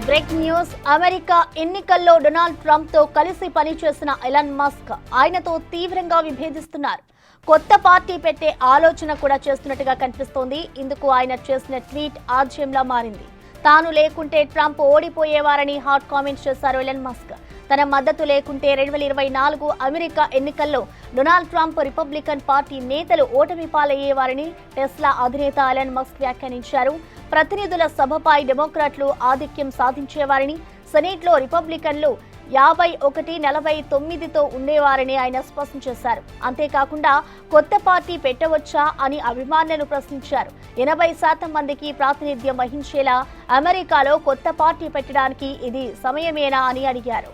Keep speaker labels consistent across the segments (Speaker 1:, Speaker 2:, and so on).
Speaker 1: Break news. America ఎన్నికల్లో Donald Trump తో కలిసి పనిచేసిన ఎలాన్ మస్క్ ఆయనతో తీవ్రంగా విభేదిస్తున్నారు. కొత్త పార్టీ పెట్టే ఆలోచన కూడా చేస్తున్నట్టుగా కనిపిస్తోంది. ఇందుకు ఆయన చేసిన ట్వీట్ ఆజ్యంలా మారింది. తాను లేకుంటే ట్రంప్ ఓడిపోయేవారని హాట్ కామెంట్స్ చేశారు ఎలాన్ మస్క్. తన మద్దతు లేకుంటే 2024 అమెరికా ఎన్నికల్లో డొనాల్డ్ ట్రంప్ రిపబ్లికన్ పార్టీ నేతలు ఓటమి పాలయ్యేవారని టెస్లా అధినేత ఎలాన్ మస్క్ వ్యాఖ్యానించారు. ప్రతినిధుల సభపై డెమోక్రాట్లు ఆధిక్యం సాధించేవారని, సెనేట్లో రిపబ్లికన్లు 51-49తో ఉండేవారని ఆయన స్పష్టం చేశారు. అంతేకాకుండా కొత్త పార్టీ పెట్టవచ్చా అని అభిమానులను ప్రశ్నించారు. 80% మందికి ప్రాతినిధ్యం వహించేలా అమెరికాలో కొత్త పార్టీ పెట్టడానికి ఇది సమయమేనా అని అడిగారు.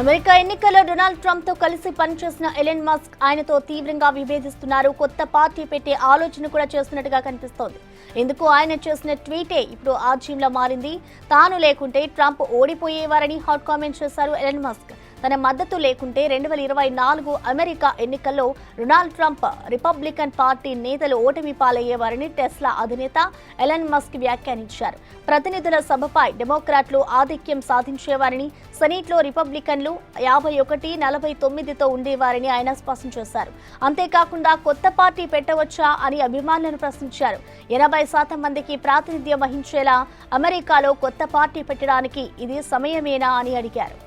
Speaker 1: అమెరికా ఎన్నికల్లో డొనాల్డ్ ట్రంప్ తో కలిసి పనిచేసిన ఎలాన్ మస్క్ ఆయనతో తీవ్రంగా విభేదిస్తున్నారు. కొత్త పార్టీ పెట్టే ఆలోచన కూడా చేస్తున్నట్టుగా కనిపిస్తోంది. ఇందుకు ఆయన చేసిన ట్వీటే ఇప్పుడు ఆజ్యంలా మారింది. తాను లేకుంటే ట్రంప్ ఓడిపోయేవారని హాట్ కామెంట్ చేశారు ఎలాన్ మస్క్. తన మద్దతు లేకుంటే 2024 అమెరికా ఎన్నికల్లో డొనాల్డ్ ట్రంప్ రిపబ్లికన్ పార్టీ నేతలు ఓటమి పాలయ్యేవారని టెస్లా అధినేత ఎలాన్ మస్క్ వ్యాఖ్యానించారు. ప్రతినిధుల సభపై డెమోక్రాట్లు ఆధిక్యం సాధించేవారని, సెనేట్లో రిపబ్లికన్లు 51-49తో ఉండేవారని ఆయన స్పష్టం చేశారు. అంతేకాకుండా కొత్త పార్టీ పెట్టవచ్చా అని అభిమానులను ప్రశ్నించారు. 80% మందికి ప్రాతినిధ్యం వహించేలా అమెరికాలో కొత్త పార్టీ పెట్టడానికి ఇది సమయమేనా అని అడిగారు.